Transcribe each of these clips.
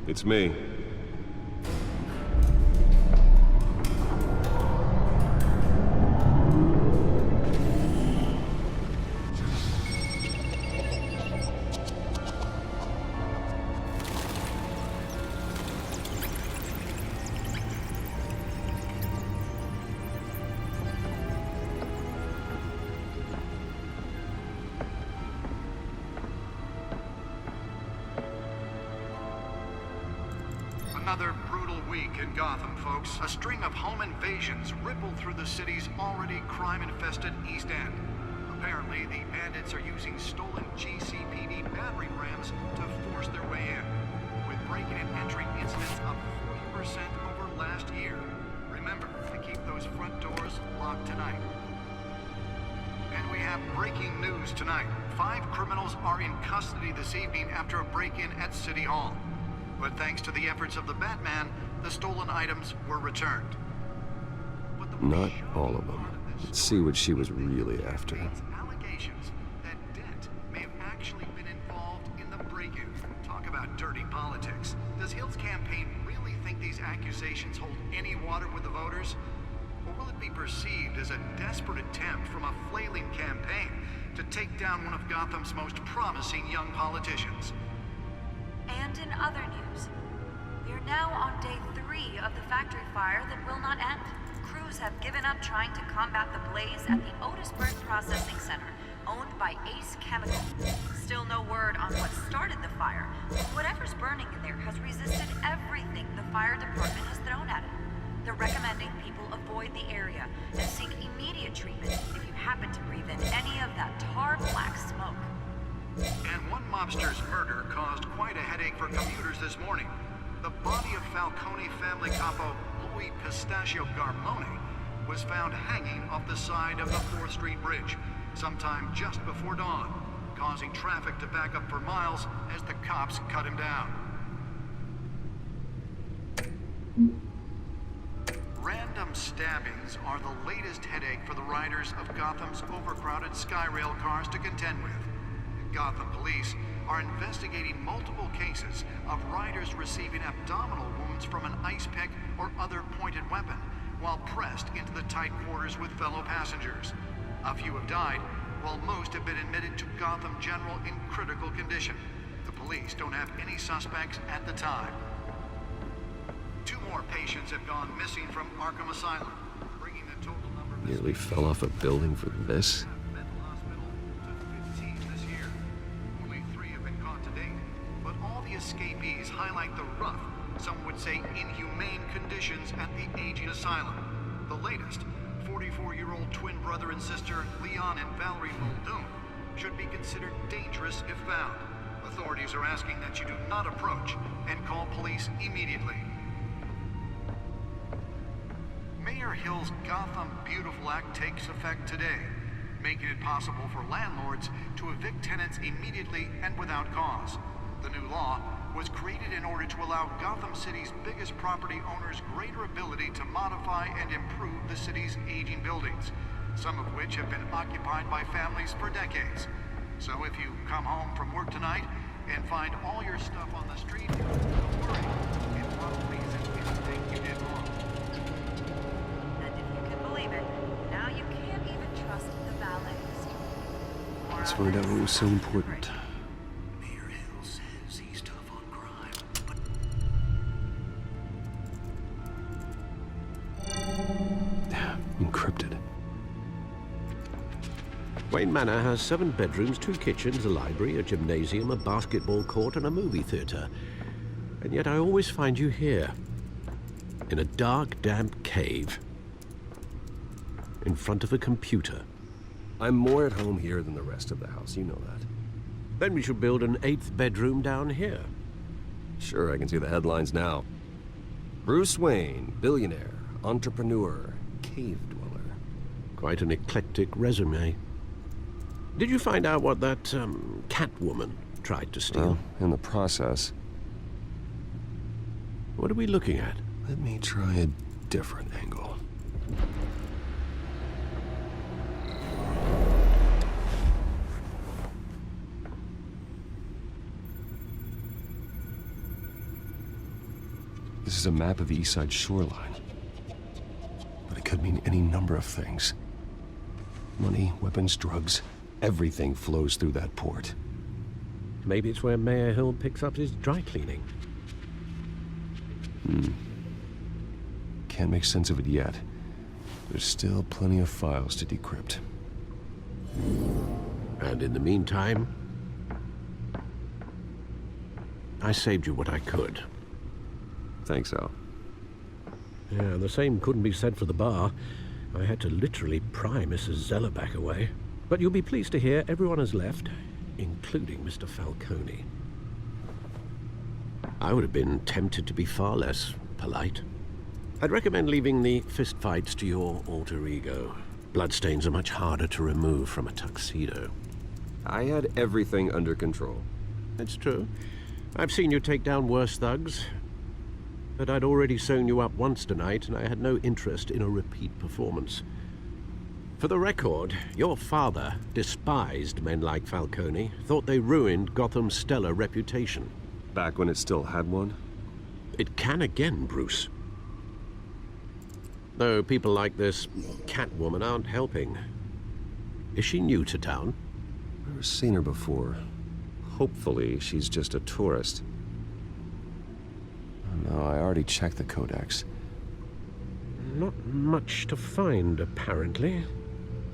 It's me. Another brutal week in Gotham, folks. A string of home invasions rippled through the city's already crime-infested East End. Apparently, the bandits are using stolen GCPD battering rams to force their way in, with breaking and entering incidents up 40% over last year. Remember to keep those front doors locked tonight. And we have breaking news tonight. 5 criminals are in custody this evening after a break-in at City Hall. But thanks to the efforts of the Batman, the stolen items were returned. Not all of them. Let's see what she was really after. Allegations that Dent may have actually been involved in the break-in. Talk about dirty politics. Does Hill's campaign really think these accusations hold any water with the voters? Or will it be perceived as a desperate attempt from a flailing campaign to take down one of Gotham's most promising young politicians? And in other news, we are now on day 3 of the factory fire that will not end. Crews have given up trying to combat the blaze at the Otisburg Processing Center, owned by Ace Chemical. Still no word on what started the fire. Whatever's burning in there has resisted everything the fire department has thrown at it. They're recommending people avoid the area and seek immediate treatment if you happen to breathe in any of that tar black smoke. And one mobster's murder caused quite a headache for commuters this morning. The body of Falcone family capo Louis Pistachio Garmone was found hanging off the side of the 4th Street Bridge sometime just before dawn, causing traffic to back up for miles as the cops cut him down. Random stabbings are the latest headache for the riders of Gotham's overcrowded Skyrail cars to contend with. Gotham police are investigating multiple cases of riders receiving abdominal wounds from an ice pick or other pointed weapon while pressed into the tight quarters with fellow passengers. A few have died, while most have been admitted to Gotham General in critical condition. The police don't have any suspects at the time. 2 more patients have gone missing from Arkham Asylum, bringing the total number of Nearly fell off a building for this. Escapees highlight the rough, some would say inhumane conditions at the aging asylum. The latest, 44-year-old twin brother and sister Leon and Valerie Muldoon, should be considered dangerous if found. Authorities are asking that you do not approach and call police immediately. Mayor Hill's Gotham Beautiful Act takes effect today, making it possible for landlords to evict tenants immediately and without cause. The new law was created in order to allow Gotham City's biggest property owners greater ability to modify and improve the city's aging buildings, some of which have been occupied by families for decades. So if you come home from work tonight and find all your stuff on the street, don't worry. It probably isn't anything you did wrong. And if you can believe it, now you can't even trust the valets. Let's find out what was so important. Encrypted. Wayne Manor has 7 bedrooms, 2 kitchens, a library, a gymnasium, a basketball court, and a movie theater. And yet I always find you here, in a dark, damp cave, in front of a computer. I'm more at home here than the rest of the house, you know that. Then we should build an 8th bedroom down here. Sure, I can see the headlines now. Bruce Wayne, billionaire, entrepreneur, cave dweller. Quite an eclectic resume. Did you find out what that, Catwoman tried to steal? Well, in the process. What are we looking at? Let me try a different angle. is a map of the east side shoreline. But it could mean any number of things. Money, weapons, drugs, everything flows through that port. Maybe it's where Mayor Hill picks up his dry cleaning. Can't make sense of it yet. There's still plenty of files to decrypt. And in the meantime, I saved you what I could. Thanks, Al. Yeah, the same couldn't be said for the bar. I had to literally pry Mrs. Zeller back away. But you'll be pleased to hear everyone has left, including Mr. Falcone. I would have been tempted to be far less polite. I'd recommend leaving the fistfights to your alter ego. Bloodstains are much harder to remove from a tuxedo. I had everything under control. It's true. I've seen you take down worse thugs. But I'd already sewn you up once tonight, and I had no interest in a repeat performance. For the record, your father despised men like Falcone, thought they ruined Gotham's stellar reputation. Back when it still had one? It can again, Bruce. Though people like this Catwoman aren't helping. Is she new to town? Never seen her before. Hopefully, she's just a tourist. Oh, no, I already checked the codex. Not much to find, apparently.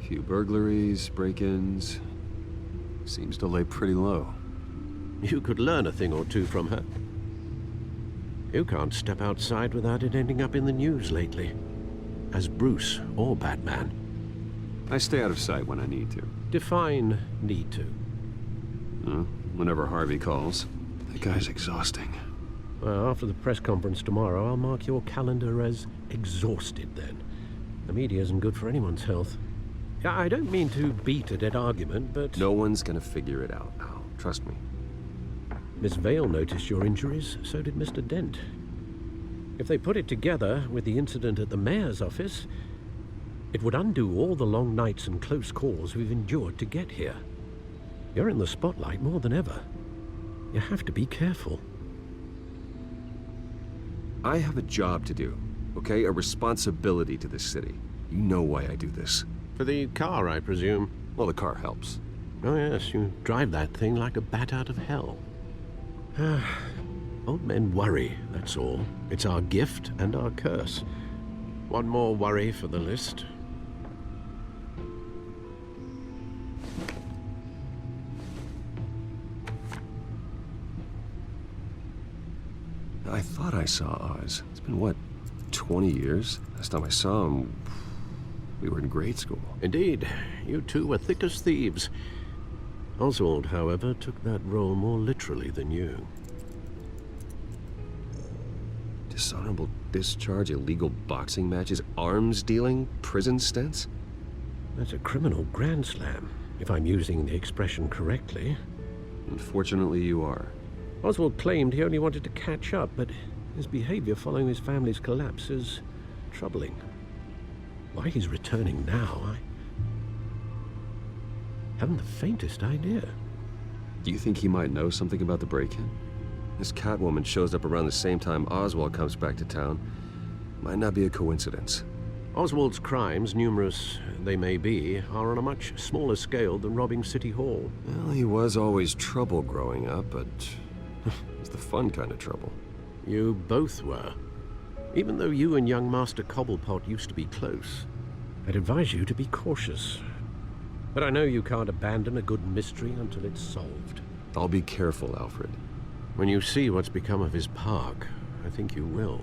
Few burglaries, break-ins. Seems to lay pretty low. You could learn a thing or two from her. You can't step outside without it ending up in the news lately. As Bruce or Batman. I stay out of sight when I need to. Define need to. Whenever Harvey calls. That guy's exhausting. Well, after the press conference tomorrow, I'll mark your calendar as exhausted then. The media isn't good for anyone's health. I don't mean to beat a dead argument, but... No one's gonna figure it out now. Trust me. Miss Vale noticed your injuries, so did Mr. Dent. If they put it together with the incident at the mayor's office, it would undo all the long nights and close calls we've endured to get here. You're in the spotlight more than ever. You have to be careful. I have a job to do, okay? A responsibility to this city. You know why I do this. For the car, I presume. Well, the car helps. Oh yes, you drive that thing like a bat out of hell. Old men worry, that's all. It's our gift and our curse. One more worry for the list. I thought I saw Oz. It's been, what, 20 years? Last time I saw him, we were in grade school. Indeed, you two were thick as thieves. Oswald, however, took that role more literally than you. Dishonorable discharge, illegal boxing matches, arms dealing, prison stints? That's a criminal grand slam, if I'm using the expression correctly. Unfortunately, you are. Oswald claimed he only wanted to catch up, but his behavior following his family's collapse is troubling. Why he's returning now, I haven't the faintest idea. Do you think he might know something about the break-in? This Catwoman shows up around the same time Oswald comes back to town. Might not be a coincidence. Oswald's crimes, numerous they may be, are on a much smaller scale than robbing City Hall. Well, he was always trouble growing up, but it's the fun kind of trouble. You both were. Even though you and young Master Cobblepot used to be close, I'd advise you to be cautious. But I know you can't abandon a good mystery until it's solved. I'll be careful, Alfred. When you see what's become of his park, I think you will.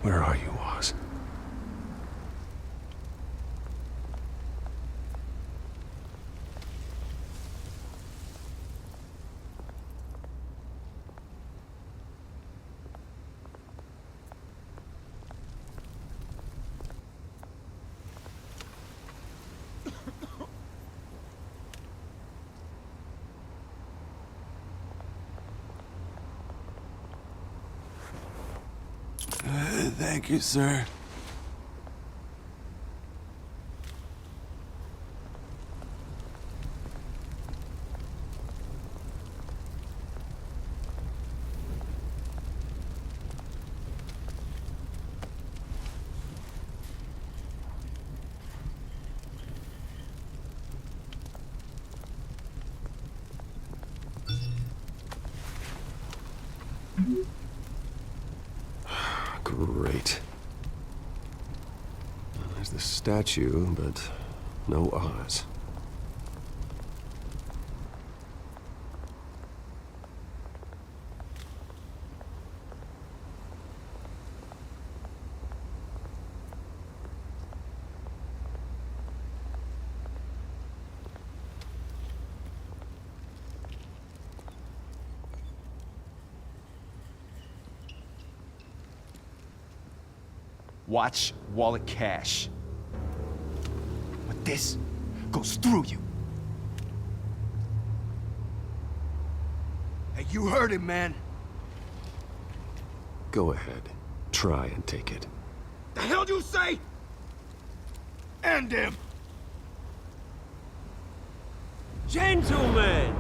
Where are you, Oz? Thank you, sir. Great. There's the statue, but no Oz. Watch wallet cash. But this goes through you. Hey, you heard him, man. Go ahead. Try and take it. The hell do you say? End him! Gentlemen!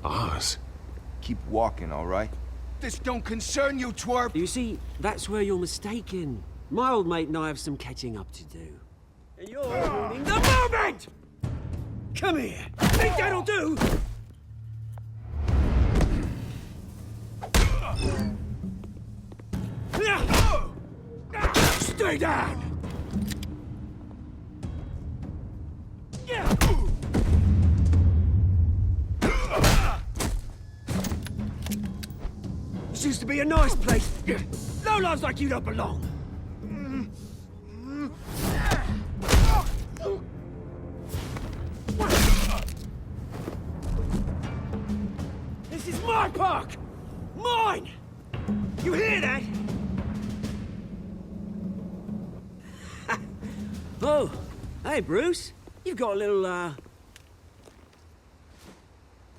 Oz? Keep walking, all right? This don't concern you, twerp! You see, that's where you're mistaken. My old mate and I have some catching up to do. And you're ruining the moment! Come here! Think that'll do? Stay down! This used to be a nice place. Lowlifes like you don't belong. This is my park! Mine! You hear that? Oh, hey, Bruce. You've got a little,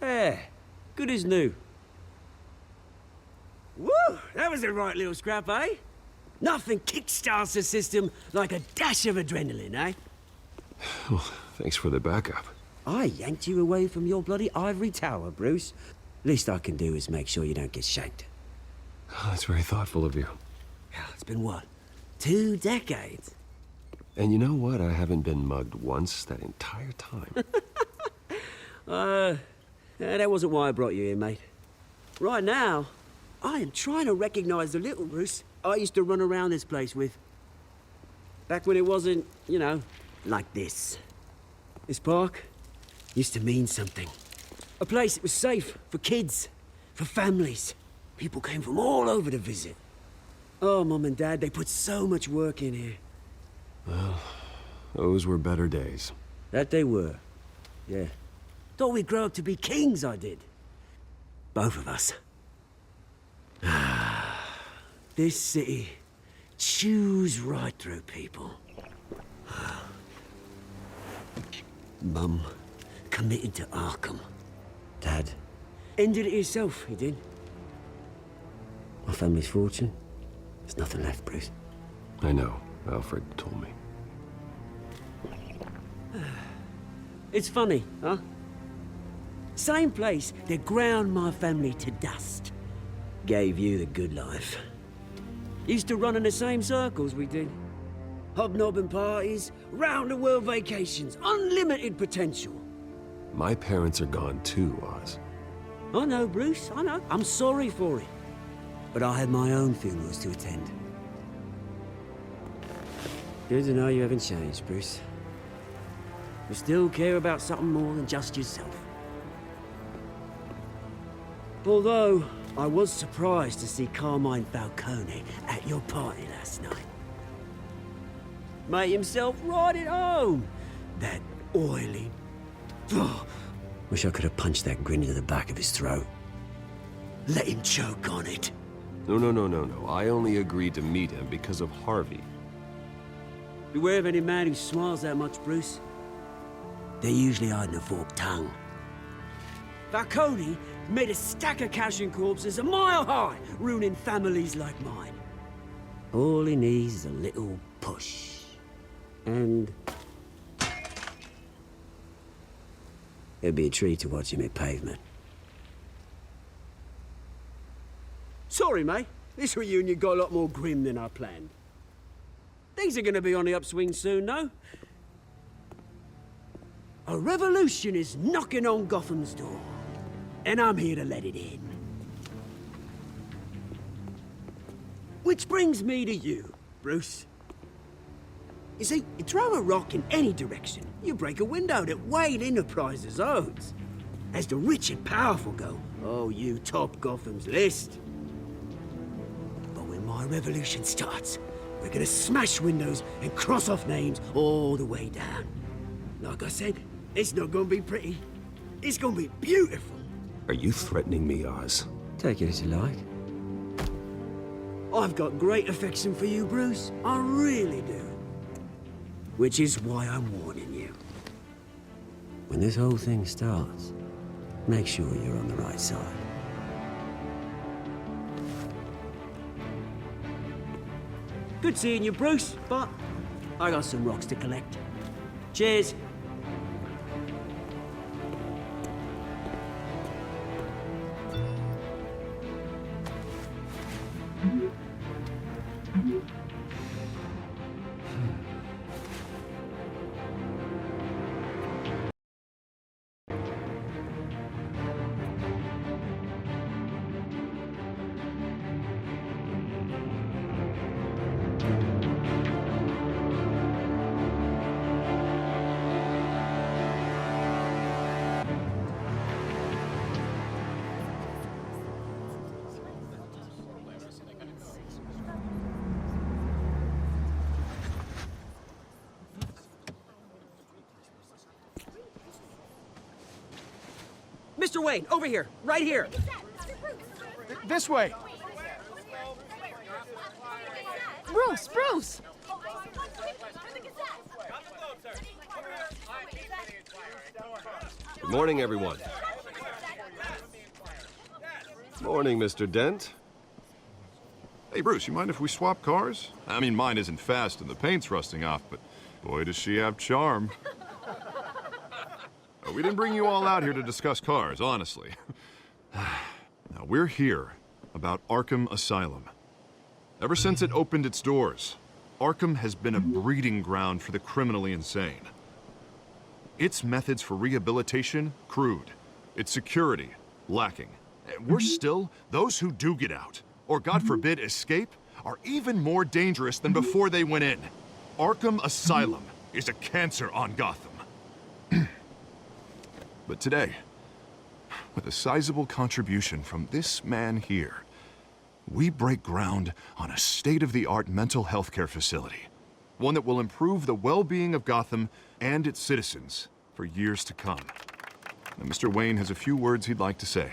There. Good as new. Woo! That was a right little scrap, eh? Nothing kickstarts the system like a dash of adrenaline, eh? Well, thanks for the backup. I yanked you away from your bloody ivory tower, Bruce. Least I can do is make sure you don't get shanked. Oh, that's very thoughtful of you. It's been what? 2 decades? And you know what? I haven't been mugged once that entire time. That wasn't why I brought you here, mate. Right now, I am trying to recognize the little Bruce I used to run around this place with. Back when it wasn't, you know, like this. This park used to mean something. A place that was safe for kids, for families. People came from all over to visit. Oh, Mum and Dad, they put so much work in here. Well, those were better days. That they were. Yeah. Thought we'd grow up to be kings, I did. Both of us. This city chews right through people. Mum committed to Arkham. Dad ended it himself, he did. My family's fortune, there's nothing left, Bruce. I know. Alfred told me. It's funny, huh? Same place that ground my family to dust. Gave you the good life. Used to run in the same circles we did. Hobnobbing parties, round-the-world vacations, unlimited potential. My parents are gone too, Oz. I know, Bruce, I know. I'm sorry for it. But I had my own funerals to attend. Good to know you haven't changed, Bruce. You still care about something more than just yourself. Although, I was surprised to see Carmine Falcone at your party last night. Made himself right at home. That oily... Oh, wish I could have punched that grin into the back of his throat. Let him choke on it. No. I only agreed to meet him because of Harvey. Beware of any man who smiles that much, Bruce. They're usually hiding a forked tongue. Falcone made a stack of cash and corpses a mile high, ruining families like mine. All he needs is a little push. And... it'd be a treat to watch him hit pavement. Sorry, mate. This reunion got a lot more grim than I planned. Things are gonna be on the upswing soon, though. A revolution is knocking on Gotham's door. And I'm here to let it in. Which brings me to you, Bruce. You see, you throw a rock in any direction, you break a window that Wayne Enterprises owns. As the rich and powerful go, oh, you top Gotham's list. But when my revolution starts, we're gonna smash windows and cross off names all the way down. Like I said, it's not gonna be pretty. It's gonna be beautiful. Are you threatening me, Oz? Take it as you like. I've got great affection for you, Bruce. I really do. Which is why I'm warning you. When this whole thing starts, make sure you're on the right side. Good seeing you, Bruce, but I got some rocks to collect. Cheers. Mr. Wayne, over here, right here. This way! Bruce! Good morning, everyone. Morning, Mr. Dent. Hey, Bruce, you mind if we swap cars? I mean, mine isn't fast and the paint's rusting off, but boy, does she have charm. We didn't bring you all out here to discuss cars, honestly. Now, we're here about Arkham Asylum. Ever since it opened its doors, Arkham has been a breeding ground for the criminally insane. Its methods for rehabilitation, crude. Its security, lacking. Worse still, those who do get out, or God forbid, escape, are even more dangerous than before they went in. Arkham Asylum is a cancer on Gotham. But today, with a sizable contribution from this man here, we break ground on a state-of-the-art mental health care facility. One that will improve the well-being of Gotham and its citizens for years to come. Now, Mr. Wayne has a few words he'd like to say.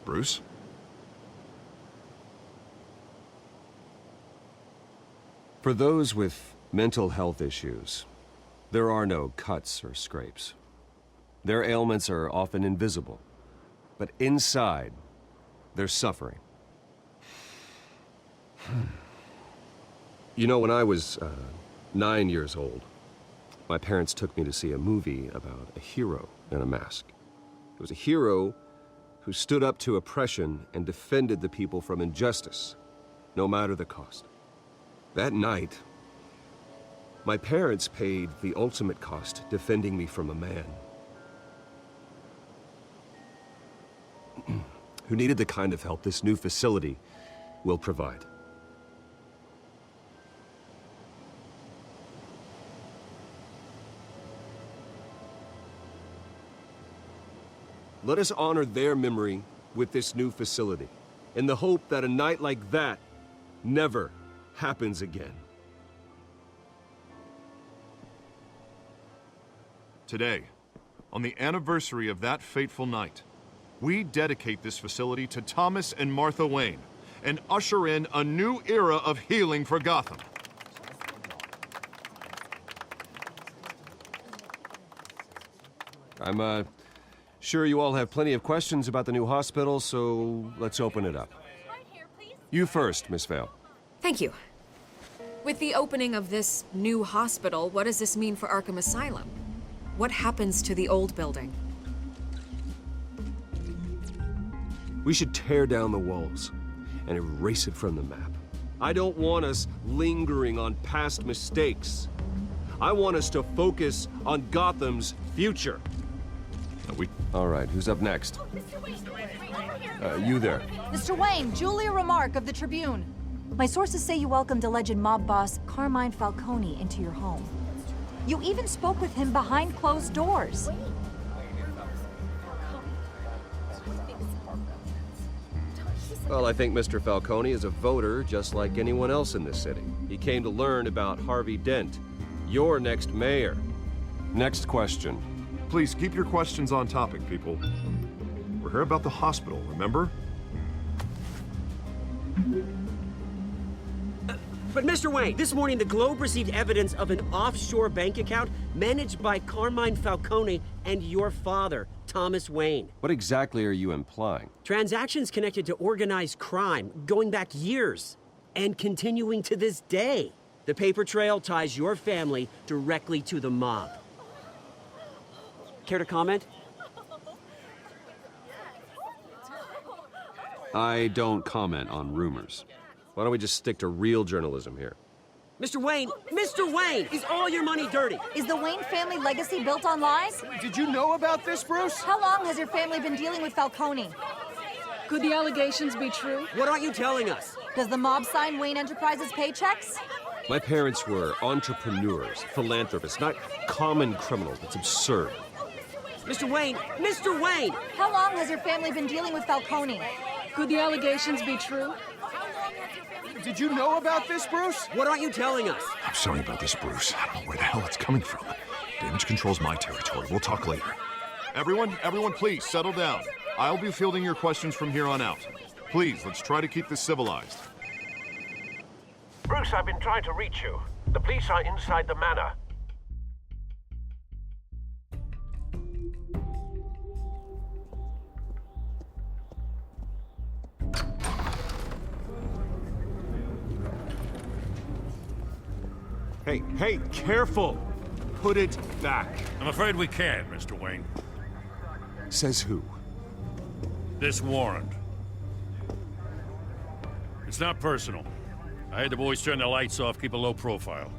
Bruce? For those with mental health issues, there are no cuts or scrapes. Their ailments are often invisible, but inside, they're suffering. You know, when I was 9 years old, my parents took me to see a movie about a hero in a mask. It was a hero who stood up to oppression and defended the people from injustice, no matter the cost. That night, my parents paid the ultimate cost defending me from a man who needed the kind of help this new facility will provide. Let us honor their memory with this new facility, in the hope that a night like that never happens again. Today, on the anniversary of that fateful night, we dedicate this facility to Thomas and Martha Wayne and usher in a new era of healing for Gotham. I'm sure you all have plenty of questions about the new hospital, so let's open it up. You first, Miss Vale. Thank you. With the opening of this new hospital, what does this mean for Arkham Asylum? What happens to the old building? We should tear down the walls and erase it from the map. I don't want us lingering on past mistakes. I want us to focus on Gotham's future. All right, who's up next? You there. Mr. Wayne, Julia Remark of the Tribune. My sources say you welcomed alleged mob boss Carmine Falcone into your home. You even spoke with him behind closed doors. Well, I think Mr. Falcone is a voter just like anyone else in this city. He came to learn about Harvey Dent, your next mayor. Next question. Please keep your questions on topic, people. We're here about the hospital, remember? But Mr. Wayne, this morning the Globe received evidence of an offshore bank account managed by Carmine Falcone and your father, Thomas Wayne. What exactly are you implying? Transactions connected to organized crime going back years and continuing to this day. The paper trail ties your family directly to the mob. Care to comment? I don't comment on rumors. Why don't we just stick to real journalism here? Mr. Wayne, is all your money dirty? Is the Wayne family legacy built on lies? Did you know about this, Bruce? How long has your family been dealing with Falcone? Could the allegations be true? What aren't you telling us? Does the mob sign Wayne Enterprises paychecks? My parents were entrepreneurs, philanthropists, not common criminals. That's absurd. Mr. Wayne! How long has your family been dealing with Falcone? Could the allegations be true? Did you know about this, Bruce? What aren't you telling us? I'm sorry about this, Bruce. I don't know where the hell it's coming from. Damage control's my territory. We'll talk later. Everyone, please, settle down. I'll be fielding your questions from here on out. Please, let's try to keep this civilized. Bruce, I've been trying to reach you. The police are inside the manor. Hey, careful! Put it back. I'm afraid we can't, Mr. Wayne. Says who? This warrant. It's not personal. I had the boys turn the lights off, keep a low profile.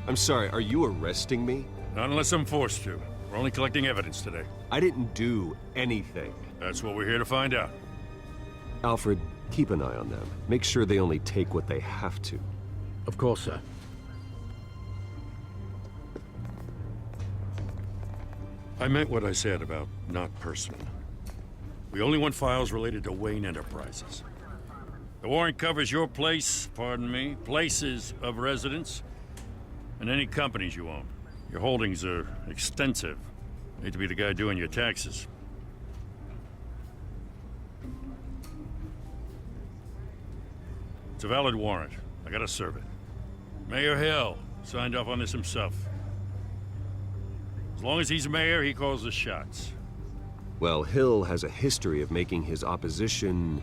I'm sorry, are you arresting me? Not unless I'm forced to. We're only collecting evidence today. I didn't do anything. That's what we're here to find out. Alfred, keep an eye on them. Make sure they only take what they have to. Of course, sir. I meant what I said about not personal. We only want files related to Wayne Enterprises. The warrant covers your place, pardon me, places of residence, and any companies you own. Your holdings are extensive. Hate to be the guy doing your taxes. It's a valid warrant. I gotta serve it. Mayor Hill signed off on this himself. As long as he's mayor, he calls the shots. Well, Hill has a history of making his opposition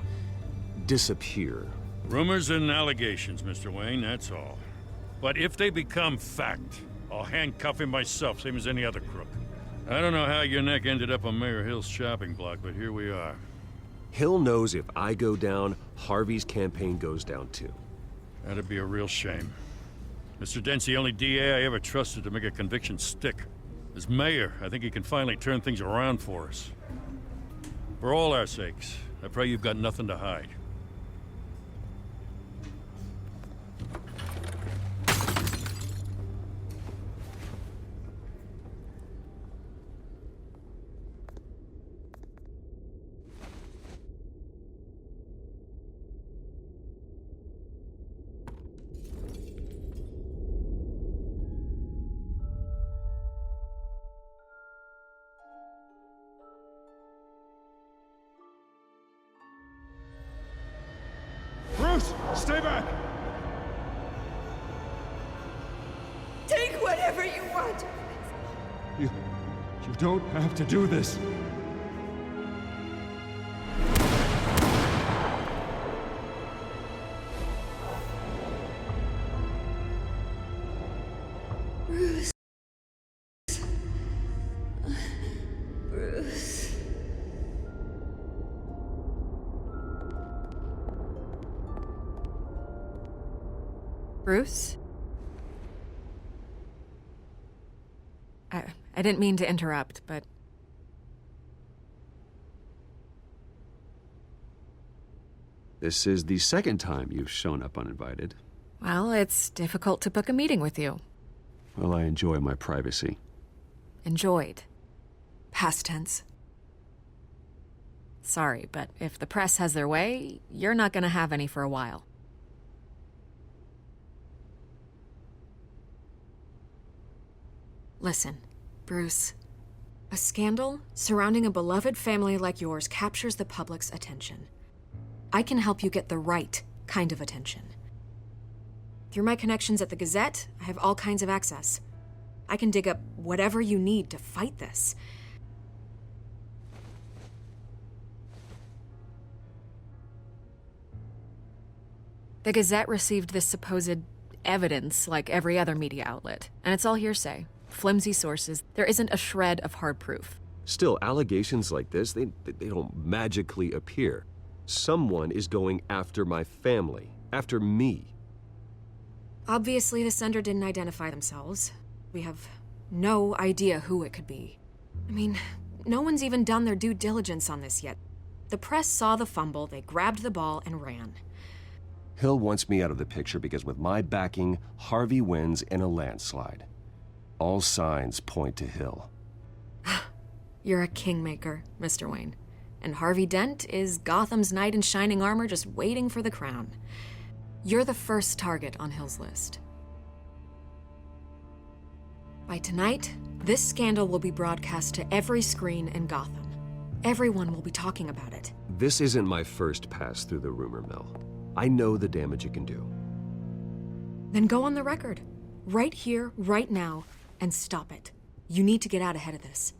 disappear. Rumors and allegations, Mr. Wayne, that's all. But if they become fact, I'll handcuff him myself, same as any other crook. I don't know how your neck ended up on Mayor Hill's shopping block, but here we are. Hill knows if I go down, Harvey's campaign goes down too. That'd be a real shame. Mr. Dent's the only DA I ever trusted to make a conviction stick. As mayor, I think he can finally turn things around for us. For all our sakes, I pray you've got nothing to hide. Bruce, stay back! Take whatever you want! You don't have to do this. Bruce? I didn't mean to interrupt, but... This is the second time you've shown up uninvited. Well, it's difficult to book a meeting with you. Well, I enjoy my privacy. Enjoyed. Past tense. Sorry, but if the press has their way, you're not gonna have any for a while. Listen, Bruce. A scandal surrounding a beloved family like yours captures the public's attention. I can help you get the right kind of attention. Through my connections at the Gazette, I have all kinds of access. I can dig up whatever you need to fight this. The Gazette received this supposed evidence like every other media outlet, and it's all hearsay. Flimsy sources. There isn't a shred of hard proof. Still, allegations like this, they don't magically appear. Someone is going after my family, after me. Obviously, the sender didn't identify themselves. We have no idea who it could be. I mean, no one's even done their due diligence on this yet. The press saw the fumble, they grabbed the ball and ran. Hill wants me out of the picture because with my backing, Harvey wins in a landslide. All signs point to Hill. You're a kingmaker, Mr. Wayne. And Harvey Dent is Gotham's knight in shining armor just waiting for the crown. You're the first target on Hill's list. By tonight, this scandal will be broadcast to every screen in Gotham. Everyone will be talking about it. This isn't my first pass through the rumor mill. I know the damage it can do. Then go on the record. Right here, right now, and stop it. You need to get out ahead of this.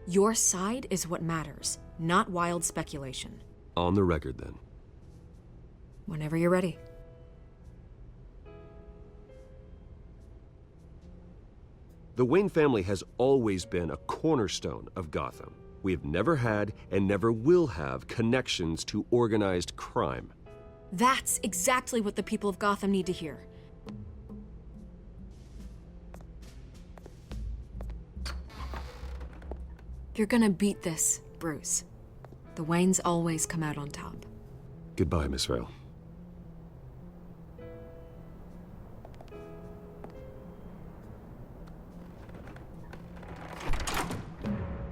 Your side is what matters, not wild speculation. On the record, then. Whenever you're ready. The Wayne family has always been a cornerstone of Gotham. We have never had and never will have connections to organized crime. That's exactly what the people of Gotham need to hear. You're gonna beat this, Bruce. The Waynes always come out on top. Goodbye, Miss Vale.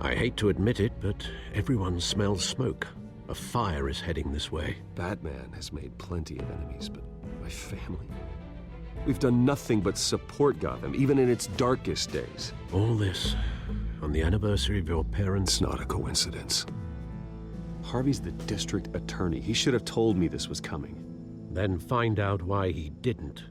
I hate to admit it, but everyone smells smoke. A fire is heading this way. Batman has made plenty of enemies, but my family? We've done nothing but support Gotham, even in its darkest days. All this on the anniversary of your parents'... It's not a coincidence. Harvey's the district attorney. He should have told me this was coming. Then find out why he didn't.